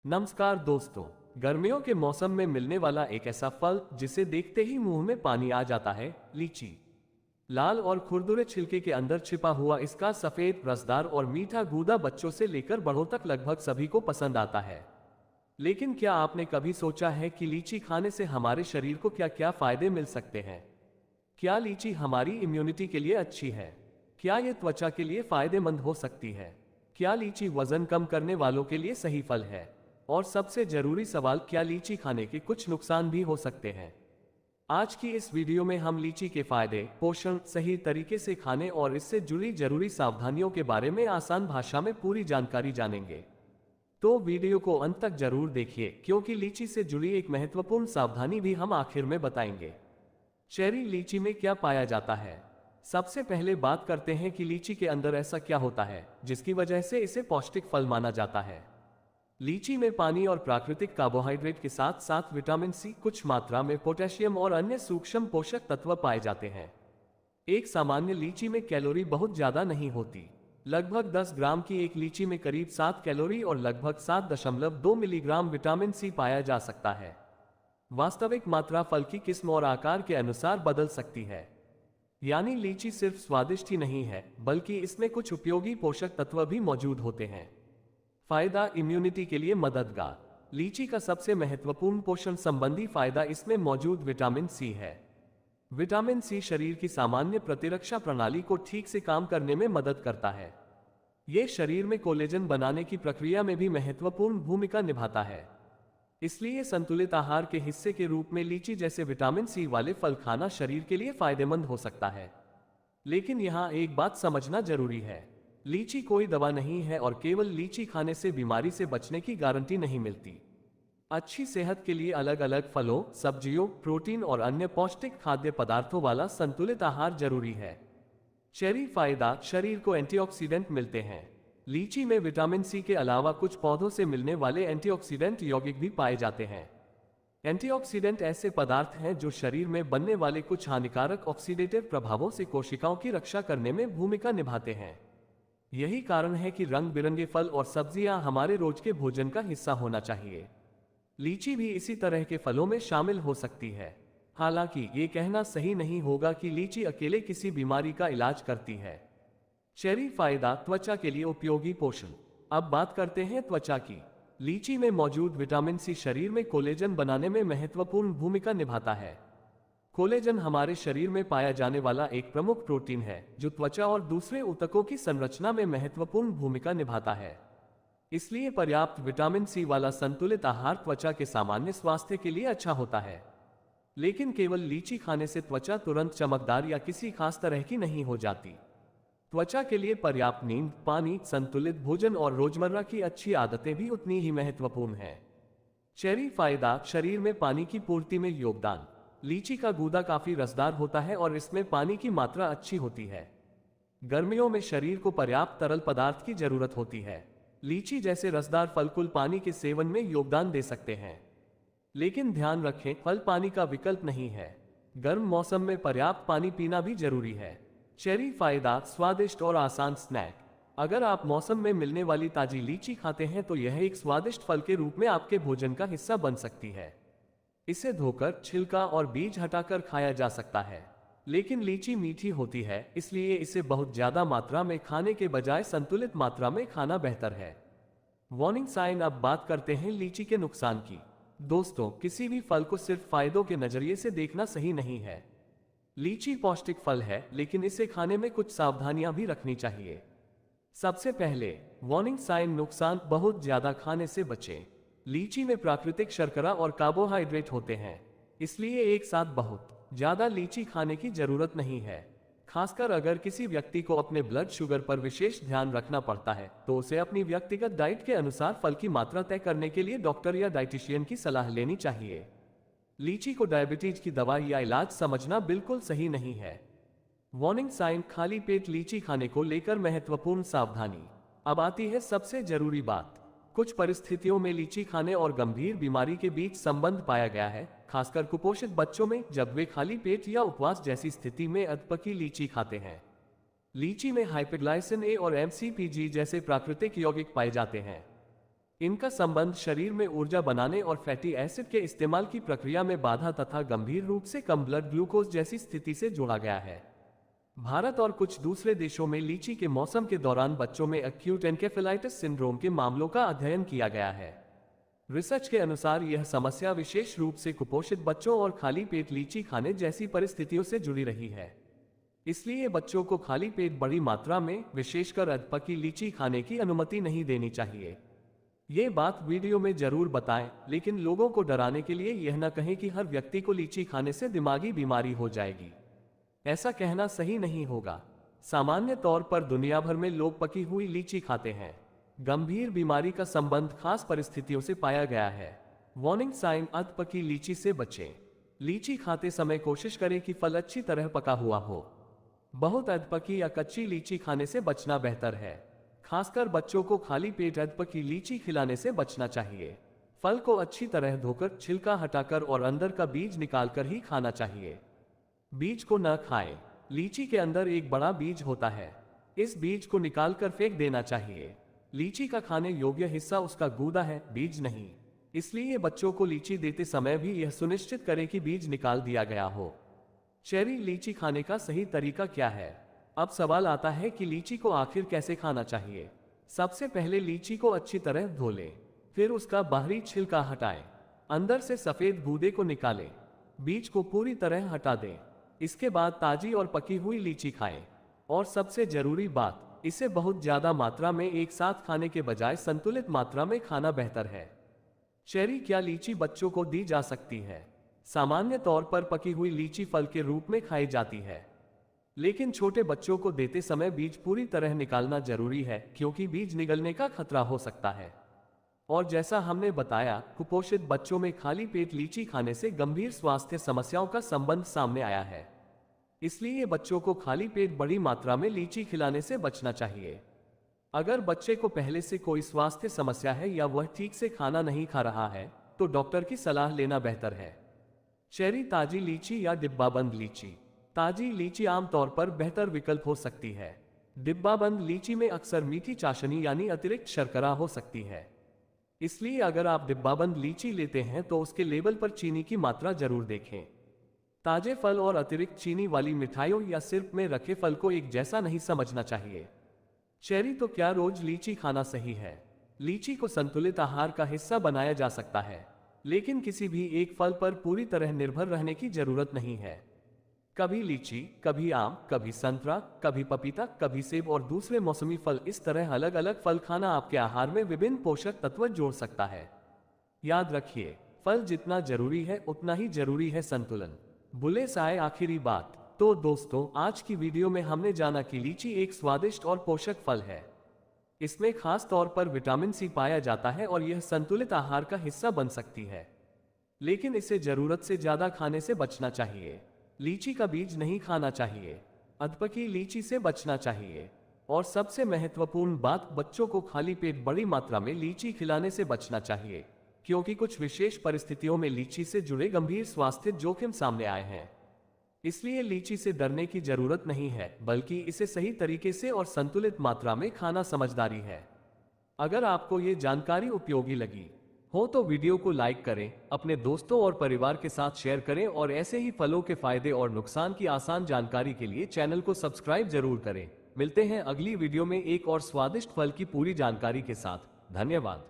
नमस्कार दोस्तों। गर्मियों के मौसम में मिलने वाला एक ऐसा फल जिसे देखते ही मुंह में पानी आ जाता है, लीची। लाल और खुरदुरे छिलके के अंदर छिपा हुआ इसका सफेद, रसदार और मीठा गूदा बच्चों से लेकर बड़ों तक लगभग सभी को पसंद आता है। लेकिन क्या आपने कभी सोचा है कि लीची खाने से हमारे शरीर को क्या क्या फायदे मिल सकते हैं? क्या लीची हमारी इम्यूनिटी के लिए अच्छी है? क्या ये त्वचा के लिए फायदेमंद हो सकती है? क्या लीची वजन कम करने वालों के लिए सही फल है? और सबसे जरूरी सवाल, क्या लीची खाने के कुछ नुकसान भी हो सकते हैं? आज की इस वीडियो में हम लीची के फायदे, पोषण, सही तरीके से खाने और इससे जुड़ी जरूरी सावधानियों के बारे में आसान भाषा में पूरी जानकारी जानेंगे। तो वीडियो को अंत तक जरूर देखिए, क्योंकि लीची से जुड़ी एक महत्वपूर्ण सावधानी भी हम आखिर में बताएंगे। चेरी लीची में क्या पाया जाता है? सबसे पहले बात करते हैं कि लीची के अंदर ऐसा क्या होता है जिसकी वजह से इसे पौष्टिक फल माना जाता है। लीची में पानी और प्राकृतिक कार्बोहाइड्रेट के साथ साथ विटामिन सी, कुछ मात्रा में पोटेशियम और अन्य सूक्ष्म पोषक तत्व पाए जाते हैं। एक सामान्य लीची में कैलोरी बहुत ज्यादा नहीं होती। लगभग 10 ग्राम की एक लीची में करीब 7 कैलोरी और लगभग 7.2 मिलीग्राम विटामिन सी पाया जा सकता है। वास्तविक मात्रा फल की किस्म और आकार के अनुसार बदल सकती है। यानी लीची सिर्फ स्वादिष्ट ही नहीं है, बल्कि इसमें कुछ उपयोगी पोषक तत्व भी मौजूद होते हैं। फायदा, इम्यूनिटी के लिए मददगार। लीची का सबसे महत्वपूर्ण पोषण संबंधी फायदा इसमें मौजूद विटामिन सी है। विटामिन सी शरीर की सामान्य प्रतिरक्षा प्रणाली को ठीक से काम करने में मदद करता है। यह शरीर में कोलेजन बनाने की प्रक्रिया में भी महत्वपूर्ण भूमिका निभाता है। इसलिए संतुलित आहार के हिस्से के रूप में लीची जैसे विटामिन सी वाले फल खाना शरीर के लिए फायदेमंद हो सकता है। लेकिन यहाँ एक बात समझना जरूरी है, लीची कोई दवा नहीं है और केवल लीची खाने से बीमारी से बचने की गारंटी नहीं मिलती। अच्छी सेहत के लिए अलग अलग फलों, सब्जियों, प्रोटीन और अन्य पौष्टिक खाद्य पदार्थों वाला संतुलित आहार जरूरी है। चेरी फायदा, शरीर को एंटीऑक्सीडेंट मिलते हैं। लीची में विटामिन सी के अलावा कुछ पौधों से मिलने वाले एंटीऑक्सीडेंट यौगिक भी पाए जाते हैं। एंटीऑक्सीडेंट ऐसे पदार्थ हैं जो शरीर में बनने वाले कुछ हानिकारक ऑक्सीडेटिव प्रभावों से कोशिकाओं की रक्षा करने में भूमिका निभाते हैं। यही कारण है कि रंग बिरंगे फल और सब्जियां हमारे रोज के भोजन का हिस्सा होना चाहिए। लीची भी इसी तरह के फलों में शामिल हो सकती है। हालांकि ये कहना सही नहीं होगा कि लीची अकेले किसी बीमारी का इलाज करती है। चेरी फायदा, त्वचा के लिए उपयोगी पोषण। अब बात करते हैं त्वचा की। लीची में मौजूद विटामिन सी शरीर में कोलेजन बनाने में महत्वपूर्ण भूमिका निभाता है। कोलेजन हमारे शरीर में पाया जाने वाला एक प्रमुख प्रोटीन है जो त्वचा और दूसरे ऊतकों की संरचना में महत्वपूर्ण भूमिका निभाता है। इसलिए पर्याप्त विटामिन सी वाला संतुलित आहार त्वचा के सामान्य स्वास्थ्य के लिए अच्छा होता है। लेकिन केवल लीची खाने से त्वचा तुरंत चमकदार या किसी खास तरह की नहीं हो जाती। त्वचा के लिए पर्याप्त नींद, पानी, संतुलित भोजन और रोजमर्रा की अच्छी आदतें भी उतनी ही महत्वपूर्ण हैं। चेरी फायदा, शरीर में पानी की पूर्ति में योगदान। लीची का गूदा काफी रसदार होता है और इसमें पानी की मात्रा अच्छी होती है। गर्मियों में शरीर को पर्याप्त तरल पदार्थ की जरूरत होती है। लीची जैसे रसदार फल कुल पानी के सेवन में योगदान दे सकते हैं। लेकिन ध्यान रखें, फल पानी का विकल्प नहीं है। गर्म मौसम में पर्याप्त पानी पीना भी जरूरी है। चेरी फायदा, स्वादिष्ट और आसान स्नैक। अगर आप मौसम में मिलने वाली ताजी लीची खाते हैं तो यह एक स्वादिष्ट फल के रूप में आपके भोजन का हिस्सा बन सकती है। इसे धोकर, छिलका और बीज हटाकर खाया जा सकता है। लेकिन लीची मीठी होती है, इसलिए इसे बहुत ज्यादा मात्रा में खाने के बजाय संतुलित मात्रा में खाना बेहतर है। Warning sign. अब बात करते हैं लीची के नुकसान की। दोस्तों, किसी भी फल को सिर्फ फायदों के नजरिए से देखना सही नहीं है। लीची पौष्टिक फल है, लेकिन इसे खाने में कुछ सावधानियां भी रखनी चाहिए। सबसे पहले वार्निंग साइन, नुकसान, बहुत ज्यादा खाने से बचें। लीची में प्राकृतिक शर्करा और कार्बोहाइड्रेट होते हैं, इसलिए एक साथ बहुत ज्यादा लीची खाने की जरूरत नहीं है। खासकर अगर किसी व्यक्ति को अपने ब्लड शुगर पर विशेष ध्यान रखना पड़ता है तो उसे अपनी व्यक्तिगत डाइट के अनुसार फल की मात्रा तय करने के लिए डॉक्टर या डाइटिशियन की सलाह लेनी चाहिए। लीची को डायबिटीज की दवा या इलाज समझना बिल्कुल सही नहीं है। वार्निंग साइन, खाली पेट लीची खाने को लेकर महत्वपूर्ण सावधानी। अब आती है सबसे जरूरी बात। कुछ परिस्थितियों में लीची खाने और गंभीर बीमारी के बीच संबंध पाया गया है, खासकर कुपोषित बच्चों में, जब वे खाली पेट या उपवास जैसी स्थिति में अधपकी लीची खाते हैं। लीची में हाइपरग्लाइसिन ए और एमसीपीजी जैसे प्राकृतिक यौगिक पाए जाते हैं। इनका संबंध शरीर में ऊर्जा बनाने और फैटी एसिड के इस्तेमाल की प्रक्रिया में बाधा तथा गंभीर रूप से कम ब्लड ग्लूकोज जैसी स्थिति से जोड़ा गया है। भारत और कुछ दूसरे देशों में लीची के मौसम के दौरान बच्चों में एक्यूट एन्केफेलाइटिस सिंड्रोम के मामलों का अध्ययन किया गया है। रिसर्च के अनुसार यह समस्या विशेष रूप से कुपोषित बच्चों और खाली पेट लीची खाने जैसी परिस्थितियों से जुड़ी रही है। इसलिए बच्चों को खाली पेट बड़ी मात्रा में, विशेषकर अधपकी लीची खाने की अनुमति नहीं देनी चाहिए। ये बात वीडियो में जरूर बताएं, लेकिन लोगों को डराने के लिए यह न कहें कि हर व्यक्ति को लीची खाने से दिमागी बीमारी हो जाएगी। ऐसा कहना सही नहीं होगा। सामान्य तौर पर दुनिया भर में लोग पकी हुई लीची खाते हैं। गंभीर बीमारी का संबंध खास परिस्थितियों से पाया गया है। वार्निंग साइन: अधपकी लीची से बचें। लीची खाते समय कोशिश करें कि फल अच्छी तरह पका हुआ हो। बहुत अधपकी या कच्ची लीची खाने से बचना बेहतर है। खासकर बच्चों को खाली पेट अधपकी लीची खिलाने से बचना चाहिए। फल को अच्छी तरह धोकर, छिलका हटाकर और अंदर का बीज निकालकर ही खाना चाहिए। बीज को न खाएं। लीची के अंदर एक बड़ा बीज होता है। इस बीज को निकालकर फेंक देना चाहिए। लीची का खाने योग्य हिस्सा उसका गूदा है, बीज नहीं। इसलिए बच्चों को लीची देते समय भी यह सुनिश्चित करें कि बीज निकाल दिया गया हो। चेरी लीची खाने का सही तरीका क्या है? अब सवाल आता है कि लीची को आखिर कैसे खाना चाहिए। सबसे पहले लीची को अच्छी तरह धो लें, फिर उसका बाहरी छिलका हटाएं, अंदर से सफेद गूदे को निकालें, बीज को पूरी तरह हटा दें। इसके बाद ताजी और पकी हुई लीची खाएं। और सबसे जरूरी बात, इसे बहुत ज्यादा मात्रा में एक साथ खाने के बजाय संतुलित मात्रा में खाना बेहतर है। चेरी क्या लीची बच्चों को दी जा सकती है? सामान्य तौर पर पकी हुई लीची फल के रूप में खाई जाती है, लेकिन छोटे बच्चों को देते समय बीज पूरी तरह निकालना जरूरी है, क्योंकि बीज निगलने का खतरा हो सकता है। और जैसा हमने बताया, कुपोषित बच्चों में खाली पेट लीची खाने से गंभीर स्वास्थ्य समस्याओं का संबंध सामने आया है। इसलिए बच्चों को खाली पेट बड़ी मात्रा में लीची खिलाने से बचना चाहिए। अगर बच्चे को पहले से कोई स्वास्थ्य समस्या है या वह ठीक से खाना नहीं खा रहा है, तो डॉक्टर की सलाह लेना बेहतर है। चेरी ताजी लीची या डिब्बाबंद लीची? ताजी लीची आमतौर पर बेहतर विकल्प हो सकती है। डिब्बाबंद लीची में अक्सर मीठी चाशनी यानी अतिरिक्त शर्करा हो सकती है। इसलिए अगर आप डिब्बाबंद लीची लेते हैं तो उसके लेबल पर चीनी की मात्रा जरूर देखें। ताजे फल और अतिरिक्त चीनी वाली मिठाइयों या सिरप में रखे फल को एक जैसा नहीं समझना चाहिए। चेरी तो क्या रोज लीची खाना सही है? लीची को संतुलित आहार का हिस्सा बनाया जा सकता है, लेकिन किसी भी एक फल पर पूरी तरह निर्भर रहने की जरूरत नहीं है। कभी लीची, कभी आम, कभी संतरा, कभी पपीता, कभी सेब और दूसरे मौसमी फल, इस तरह अलग अलग फल खाना आपके आहार में विभिन्न पोषक तत्व जोड़ सकता है। याद रखिए, फल जितना जरूरी है उतना ही जरूरी है संतुलन। बुले साए आखिरी बात। तो दोस्तों, आज की वीडियो में हमने जाना कि लीची एक स्वादिष्ट और पोषक फल है। इसमें खास तौर पर विटामिन सी पाया जाता है और यह संतुलित आहार का हिस्सा बन सकती है, लेकिन इसे जरूरत से ज्यादा खाने से बचना चाहिए। लीची का बीज नहीं खाना चाहिए, अधपकी लीची से बचना चाहिए, और सबसे महत्वपूर्ण बात, बच्चों को खाली पेट बड़ी मात्रा में लीची खिलाने से बचना चाहिए, क्योंकि कुछ विशेष परिस्थितियों में लीची से जुड़े गंभीर स्वास्थ्य जोखिम सामने आए हैं। इसलिए लीची से डरने की जरूरत नहीं है, बल्कि इसे सही तरीके से और संतुलित मात्रा में खाना समझदारी है। अगर आपको ये जानकारी उपयोगी लगी हो तो वीडियो को लाइक करें, अपने दोस्तों और परिवार के साथ शेयर करें और ऐसे ही फलों के फायदे और नुकसान की आसान जानकारी के लिए चैनल को सब्सक्राइब जरूर करें। मिलते हैं अगली वीडियो में एक और स्वादिष्ट फल की पूरी जानकारी के साथ। धन्यवाद।